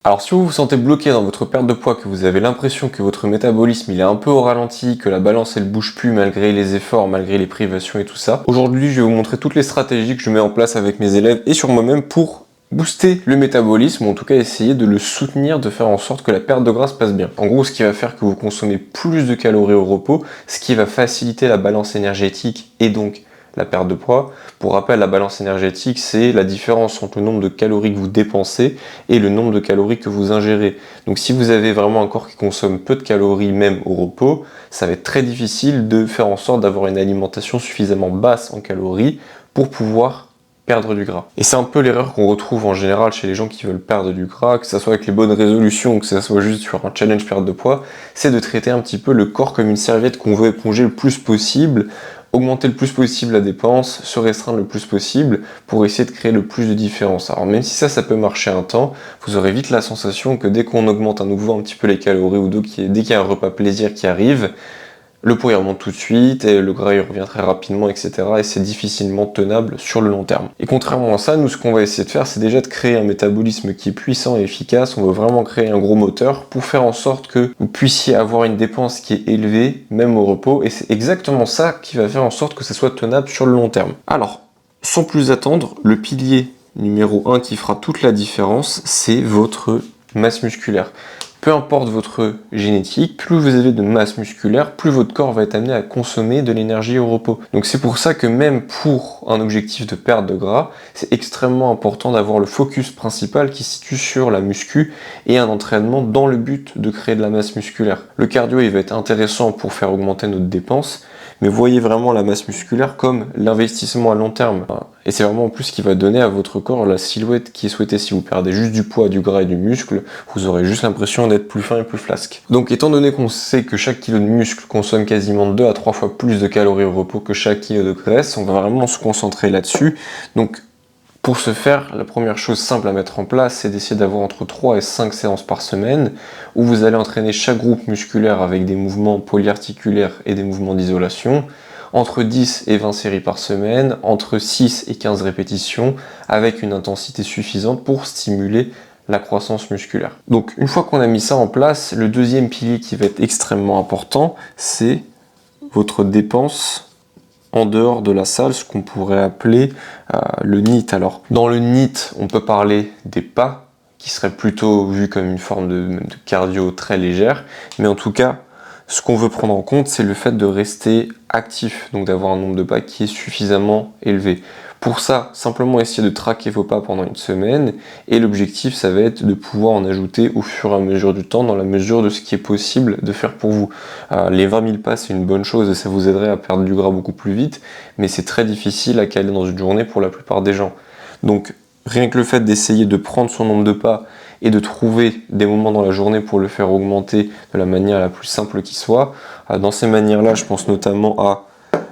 Alors si vous vous sentez bloqué dans votre perte de poids, que vous avez l'impression que votre métabolisme il est un peu au ralenti, que la balance elle bouge plus malgré les efforts, malgré les privations et tout ça, aujourd'hui je vais vous montrer toutes les stratégies que je mets en place avec mes élèves et sur moi-même pour booster le métabolisme, ou en tout cas essayer de le soutenir, de faire en sorte que la perte de gras se passe bien. En gros, ce qui va faire que vous consommez plus de calories au repos, ce qui va faciliter la balance énergétique et donc la perte de poids. Pour rappel, la balance énergétique, c'est la différence entre le nombre de calories que vous dépensez et le nombre de calories que vous ingérez. Donc si vous avez vraiment un corps qui consomme peu de calories même au repos, ça va être très difficile de faire en sorte d'avoir une alimentation suffisamment basse en calories pour pouvoir perdre du gras. Et c'est un peu l'erreur qu'on retrouve en général chez les gens qui veulent perdre du gras, que ce soit avec les bonnes résolutions ou que ce soit juste sur un challenge perte de poids, c'est de traiter un petit peu le corps comme une serviette qu'on veut éponger le plus possible, augmenter le plus possible la dépense, se restreindre le plus possible pour essayer de créer le plus de différence. Alors même si ça peut marcher un temps, vous aurez vite la sensation que dès qu'on augmente à nouveau un petit peu les calories ou dès qu'il y a un repas plaisir qui arrive, le poids il remonte tout de suite et le gras il revient très rapidement, etc. Et c'est difficilement tenable sur le long terme. Et contrairement à ça, nous ce qu'on va essayer de faire, c'est déjà de créer un métabolisme qui est puissant et efficace. On veut vraiment créer un gros moteur pour faire en sorte que vous puissiez avoir une dépense qui est élevée, même au repos. Et c'est exactement ça qui va faire en sorte que ça soit tenable sur le long terme. Alors, sans plus attendre, le pilier numéro 1 qui fera toute la différence, c'est votre masse musculaire. Peu importe votre génétique, plus vous avez de masse musculaire, plus votre corps va être amené à consommer de l'énergie au repos. Donc c'est pour ça que même pour un objectif de perte de gras, c'est extrêmement important d'avoir le focus principal qui se situe sur la muscu et un entraînement dans le but de créer de la masse musculaire. Le cardio, il va être intéressant pour faire augmenter notre dépense, mais voyez vraiment la masse musculaire comme l'investissement à long terme. Et c'est vraiment en plus ce qui va donner à votre corps la silhouette qui est souhaitée. Si vous perdez juste du poids, du gras et du muscle, vous aurez juste l'impression d'être plus fin et plus flasque. Donc étant donné qu'on sait que chaque kilo de muscle consomme quasiment 2 à 3 fois plus de calories au repos que chaque kilo de graisse, on va vraiment se concentrer là-dessus. Donc pour ce faire, la première chose simple à mettre en place, c'est d'essayer d'avoir entre 3 et 5 séances par semaine, où vous allez entraîner chaque groupe musculaire avec des mouvements polyarticulaires et des mouvements d'isolation, entre 10 et 20 séries par semaine, entre 6 et 15 répétitions, avec une intensité suffisante pour stimuler la croissance musculaire. Donc une fois qu'on a mis ça en place, le deuxième pilier qui va être extrêmement important, c'est votre dépense en dehors de la salle, ce qu'on pourrait appeler le NEAT. Alors, dans le NEAT, on peut parler des pas, qui serait plutôt vu comme une forme de cardio très légère, mais en tout cas, ce qu'on veut prendre en compte, c'est le fait de rester actif, donc d'avoir un nombre de pas qui est suffisamment élevé. Pour ça, simplement essayer de traquer vos pas pendant une semaine, et l'objectif, ça va être de pouvoir en ajouter au fur et à mesure du temps, dans la mesure de ce qui est possible de faire pour vous. Les 20 000 pas, c'est une bonne chose, et ça vous aiderait à perdre du gras beaucoup plus vite, mais c'est très difficile à caler dans une journée pour la plupart des gens. Donc, rien que le fait d'essayer de prendre son nombre de pas, et de trouver des moments dans la journée pour le faire augmenter de la manière la plus simple qui soit. Dans ces manières-là, je pense notamment à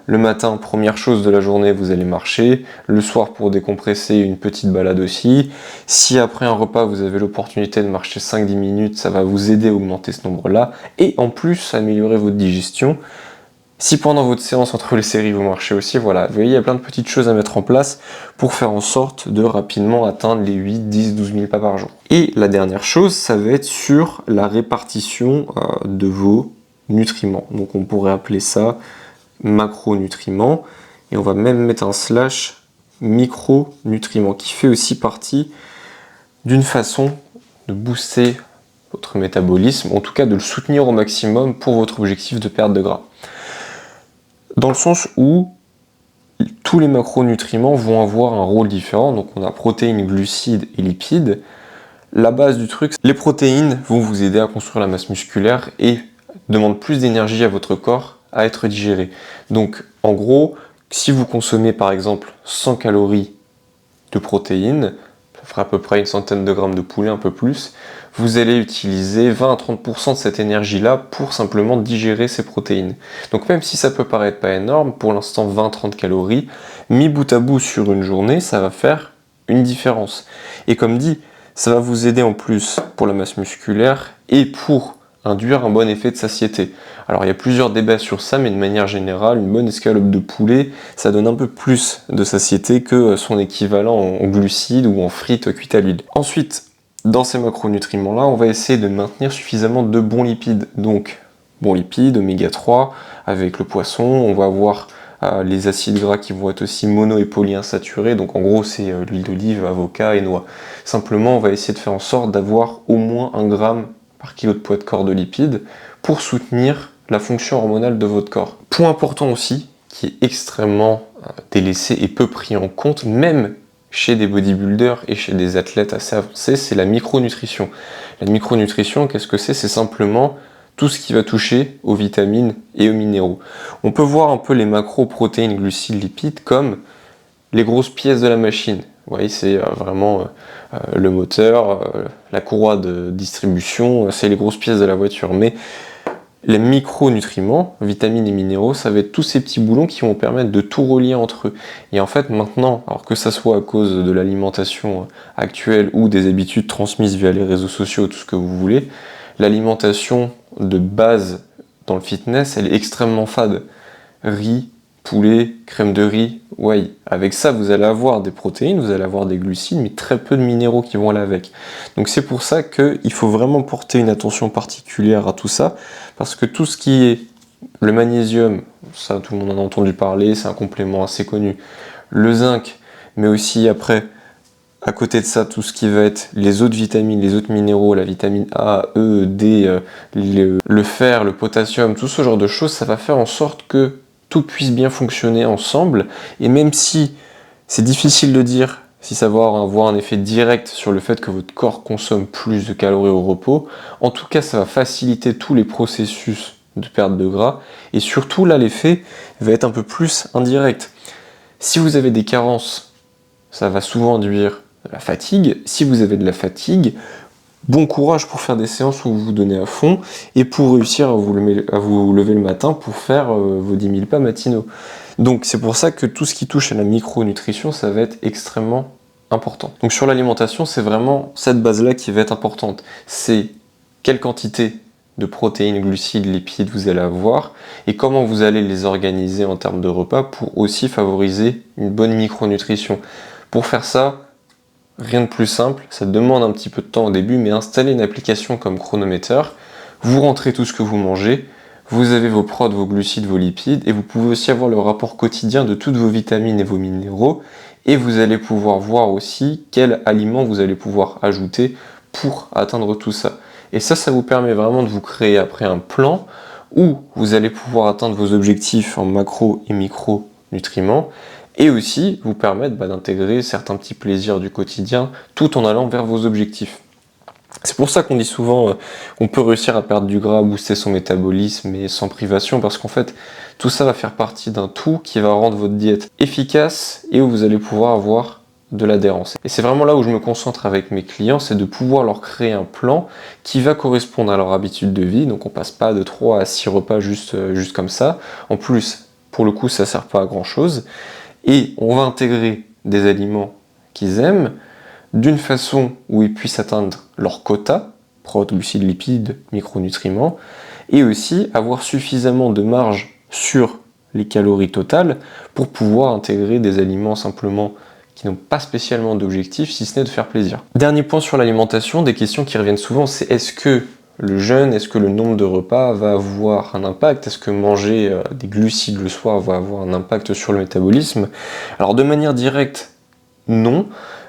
le matin, première chose de la journée, vous allez marcher. Le soir, pour décompresser, une petite balade aussi. Si après un repas, vous avez l'opportunité de marcher 5-10 minutes, ça va vous aider à augmenter ce nombre-là. Et en plus, améliorer votre digestion. Si pendant votre séance entre les séries vous marchez aussi, voilà, vous voyez, il y a plein de petites choses à mettre en place pour faire en sorte de rapidement atteindre les 8, 10, 12 000 pas par jour. Et la dernière chose, ça va être sur la répartition de vos nutriments. Donc on pourrait appeler ça macronutriments, et on va même mettre un slash micronutriments, qui fait aussi partie d'une façon de booster votre métabolisme, en tout cas de le soutenir au maximum pour votre objectif de perte de gras. Dans le sens où tous les macronutriments vont avoir un rôle différent, donc on a protéines, glucides et lipides. La base du truc, les protéines vont vous aider à construire la masse musculaire et demandent plus d'énergie à votre corps à être digéré. Donc en gros, si vous consommez par exemple 100 calories de protéines, ça fera à peu près une centaine de grammes de poulet, un peu plus, vous allez utiliser 20 à 30% de cette énergie-là pour simplement digérer ces protéines. Donc même si ça peut paraître pas énorme, pour l'instant 20-30 calories, mis bout à bout sur une journée, ça va faire une différence. Et comme dit, ça va vous aider en plus pour la masse musculaire et pour induire un bon effet de satiété. Alors il y a plusieurs débats sur ça, mais de manière générale, une bonne escalope de poulet, ça donne un peu plus de satiété que son équivalent en glucides ou en frites cuites à l'huile. Ensuite, dans ces macronutriments-là, on va essayer de maintenir suffisamment de bons lipides. Donc, bons lipides, oméga 3, avec le poisson, on va avoir les acides gras qui vont être aussi mono et polyinsaturés, donc en gros c'est l'huile d'olive, avocat et noix. Simplement, on va essayer de faire en sorte d'avoir au moins 1 gramme par kilo de poids de corps de lipides pour soutenir la fonction hormonale de votre corps. Point important aussi, qui est extrêmement délaissé et peu pris en compte, même chez des bodybuilders et chez des athlètes assez avancés, c'est la micronutrition. La micronutrition, qu'est-ce que c'est? C'est simplement tout ce qui va toucher aux vitamines et aux minéraux. On peut voir un peu les macros, protéines, glucides, lipides comme les grosses pièces de la machine. Vous voyez, c'est vraiment le moteur, la courroie de distribution, c'est les grosses pièces de la voiture. Mais les micronutriments, vitamines et minéraux, ça va être tous ces petits boulons qui vont permettre de tout relier entre eux. Et en fait, maintenant, alors que ça soit à cause de l'alimentation actuelle ou des habitudes transmises via les réseaux sociaux, tout ce que vous voulez, l'alimentation de base dans le fitness, elle est extrêmement fade. Riz, poulet, crème de riz, whey. Avec ça, vous allez avoir des protéines, vous allez avoir des glucides, mais très peu de minéraux qui vont aller avec. Donc c'est pour ça qu'il faut vraiment porter une attention particulière à tout ça, parce que tout ce qui est le magnésium, ça tout le monde en a entendu parler, c'est un complément assez connu. Le zinc, mais aussi après, à côté de ça, tout ce qui va être les autres vitamines, les autres minéraux, la vitamine A, E, D, le fer, le potassium, tout ce genre de choses, ça va faire en sorte que tout puisse bien fonctionner ensemble. Et même si c'est difficile de dire si ça va avoir un effet direct sur le fait que votre corps consomme plus de calories au repos, en tout cas, ça va faciliter tous les processus de perte de gras. Et surtout, là, l'effet va être un peu plus indirect. Si vous avez des carences, ça va souvent induire la fatigue. Si vous avez de la fatigue, bon courage pour faire des séances où vous vous donnez à fond et pour réussir à vous lever le matin pour faire vos 10 000 pas matinaux. Donc c'est pour ça que tout ce qui touche à la micronutrition, ça va être extrêmement important. Donc sur l'alimentation, c'est vraiment cette base-là qui va être importante. C'est quelle quantité de protéines, glucides, lipides vous allez avoir et comment vous allez les organiser en termes de repas pour aussi favoriser une bonne micronutrition. Pour faire ça, rien de plus simple, ça demande un petit peu de temps au début, mais installez une application comme Chronometer, vous rentrez tout ce que vous mangez, vous avez vos prods, vos glucides, vos lipides, et vous pouvez aussi avoir le rapport quotidien de toutes vos vitamines et vos minéraux, et vous allez pouvoir voir aussi quels aliments vous allez pouvoir ajouter pour atteindre tout ça. Et ça vous permet vraiment de vous créer après un plan où vous allez pouvoir atteindre vos objectifs en macro et micronutriments, et aussi vous permettre d'intégrer certains petits plaisirs du quotidien tout en allant vers vos objectifs. C'est pour ça qu'on dit souvent qu'on peut réussir à perdre du gras, booster son métabolisme et sans privation, parce qu'en fait tout ça va faire partie d'un tout qui va rendre votre diète efficace et où vous allez pouvoir avoir de l'adhérence. Et c'est vraiment là où je me concentre avec mes clients, c'est de pouvoir leur créer un plan qui va correspondre à leur habitude de vie. Donc on passe pas de 3 à 6 repas juste comme ça. En plus, pour le coup, ça sert pas à grand chose. Et on va intégrer des aliments qu'ils aiment d'une façon où ils puissent atteindre leur quota, protéines, glucides, lipides, micronutriments, et aussi avoir suffisamment de marge sur les calories totales pour pouvoir intégrer des aliments simplement qui n'ont pas spécialement d'objectif, si ce n'est de faire plaisir. Dernier point sur l'alimentation, des questions qui reviennent souvent, c'est est-ce que le jeûne, est-ce que le nombre de repas va avoir un impact? Est-ce que manger des glucides le soir va avoir un impact sur le métabolisme? Alors de manière directe, non,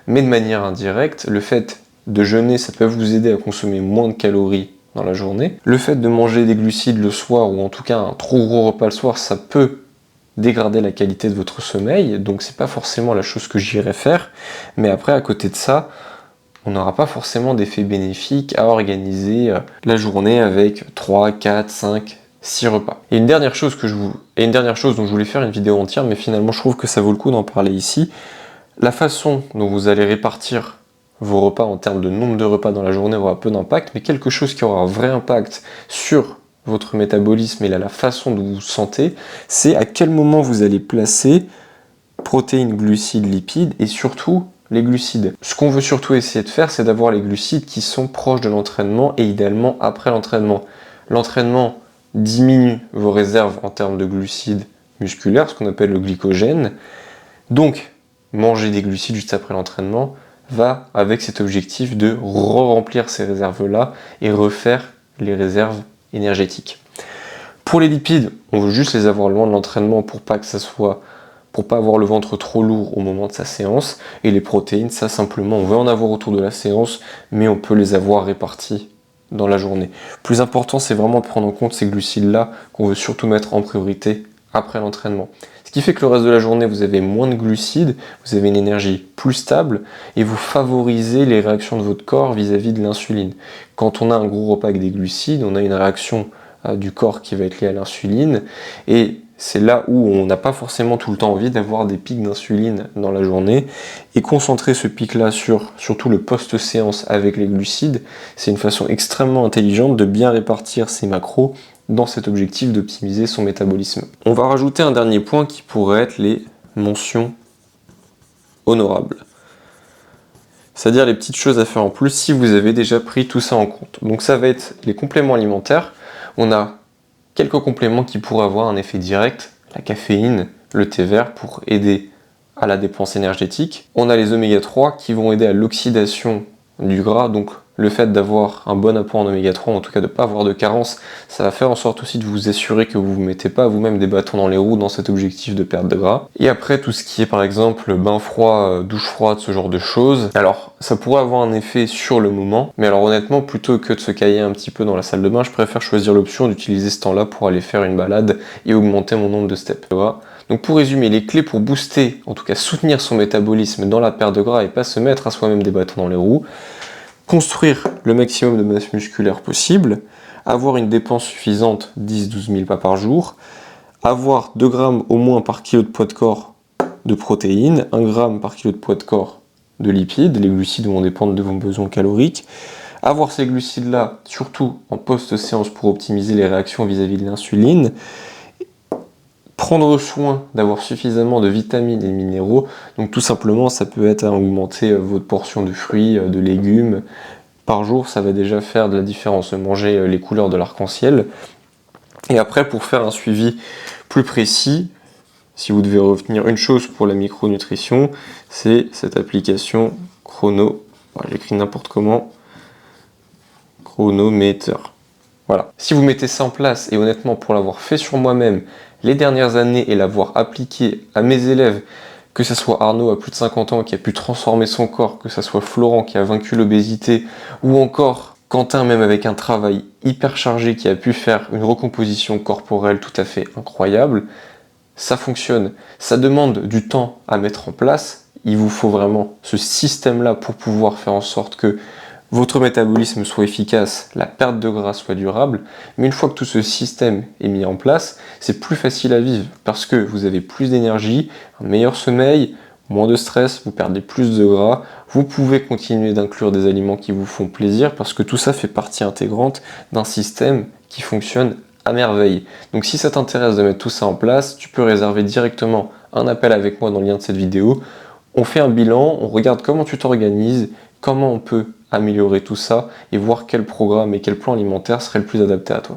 mais de manière indirecte, le fait de jeûner, ça peut vous aider à consommer moins de calories dans la journée. Le fait de manger des glucides le soir, ou en tout cas un trop gros repas le soir, ça peut dégrader la qualité de votre sommeil, donc c'est pas forcément la chose que j'irais faire, mais après à côté de ça, on n'aura pas forcément d'effet bénéfique à organiser la journée avec 3, 4, 5, 6 repas. Et une dernière chose dont je voulais faire une vidéo entière, mais finalement je trouve que ça vaut le coup d'en parler ici, la façon dont vous allez répartir vos repas en termes de nombre de repas dans la journée aura peu d'impact, mais quelque chose qui aura un vrai impact sur votre métabolisme et la façon dont vous vous sentez, c'est à quel moment vous allez placer protéines, glucides, lipides et surtout les glucides. Ce qu'on veut surtout essayer de faire, c'est d'avoir les glucides qui sont proches de l'entraînement et idéalement après l'entraînement. L'entraînement diminue vos réserves en termes de glucides musculaires, ce qu'on appelle le glycogène. Donc, manger des glucides juste après l'entraînement va avec cet objectif de re-remplir ces réserves-là et refaire les réserves énergétiques. Pour les lipides, on veut juste les avoir loin de l'entraînement pour pas avoir le ventre trop lourd au moment de sa séance. Et les protéines, ça simplement, on veut en avoir autour de la séance, mais on peut les avoir réparties dans la journée. Plus important, c'est vraiment de prendre en compte ces glucides-là qu'on veut surtout mettre en priorité après l'entraînement. Ce qui fait que le reste de la journée, vous avez moins de glucides, vous avez une énergie plus stable et vous favorisez les réactions de votre corps vis-à-vis de l'insuline. Quand on a un gros repas avec des glucides, on a une réaction du corps qui va être liée à l'insuline et c'est là où on n'a pas forcément tout le temps envie d'avoir des pics d'insuline dans la journée. Et concentrer ce pic-là sur surtout le post-séance avec les glucides, c'est une façon extrêmement intelligente de bien répartir ses macros dans cet objectif d'optimiser son métabolisme. On va rajouter un dernier point qui pourrait être les mentions honorables. C'est-à-dire les petites choses à faire en plus si vous avez déjà pris tout ça en compte. Donc ça va être les compléments alimentaires. On a quelques compléments qui pourraient avoir un effet direct, la caféine, le thé vert pour aider à la dépense énergétique. On a les oméga 3 qui vont aider à l'oxydation du gras, donc le fait d'avoir un bon apport en oméga 3, en tout cas de ne pas avoir de carence, ça va faire en sorte aussi de vous assurer que vous ne mettez pas vous-même des bâtons dans les roues dans cet objectif de perte de gras. Et après tout ce qui est par exemple bain froid, douche froide, ce genre de choses, alors ça pourrait avoir un effet sur le moment, mais alors honnêtement plutôt que de se cailler un petit peu dans la salle de bain, je préfère choisir l'option d'utiliser ce temps-là pour aller faire une balade et augmenter mon nombre de steps. Donc pour résumer, les clés pour booster, en tout cas soutenir son métabolisme dans la perte de gras et pas se mettre à soi-même des bâtons dans les roues, construire le maximum de masse musculaire possible, avoir une dépense suffisante, 10-12 000 pas par jour, avoir 2 grammes au moins par kilo de poids de corps de protéines, 1 gramme par kilo de poids de corps de lipides, les glucides vont dépendre de vos besoins caloriques, avoir ces glucides-là, surtout en post-séance pour optimiser les réactions vis-à-vis de l'insuline, prendre soin d'avoir suffisamment de vitamines et de minéraux, donc tout simplement ça peut être à augmenter votre portion de fruits, de légumes par jour, ça va déjà faire de la différence, manger les couleurs de l'arc-en-ciel. Et après pour faire un suivi plus précis, si vous devez retenir une chose pour la micronutrition, c'est cette application Chrono, j'écris n'importe comment, Chronometer. Voilà. Si vous mettez ça en place, et honnêtement pour l'avoir fait sur moi-même les dernières années et l'avoir appliqué à mes élèves, que ce soit Arnaud à plus de 50 ans qui a pu transformer son corps, que ce soit Florent qui a vaincu l'obésité, ou encore Quentin même avec un travail hyper chargé qui a pu faire une recomposition corporelle tout à fait incroyable, ça fonctionne. Ça demande du temps à mettre en place, il vous faut vraiment ce système-là pour pouvoir faire en sorte que votre métabolisme soit efficace, la perte de gras soit durable, mais une fois que tout ce système est mis en place, c'est plus facile à vivre parce que vous avez plus d'énergie, un meilleur sommeil, moins de stress, vous perdez plus de gras, vous pouvez continuer d'inclure des aliments qui vous font plaisir parce que tout ça fait partie intégrante d'un système qui fonctionne à merveille. Donc si ça t'intéresse de mettre tout ça en place, tu peux réserver directement un appel avec moi dans le lien de cette vidéo. On fait un bilan, on regarde comment tu t'organises, comment on peut améliorer tout ça et voir quel programme et quel plan alimentaire serait le plus adapté à toi.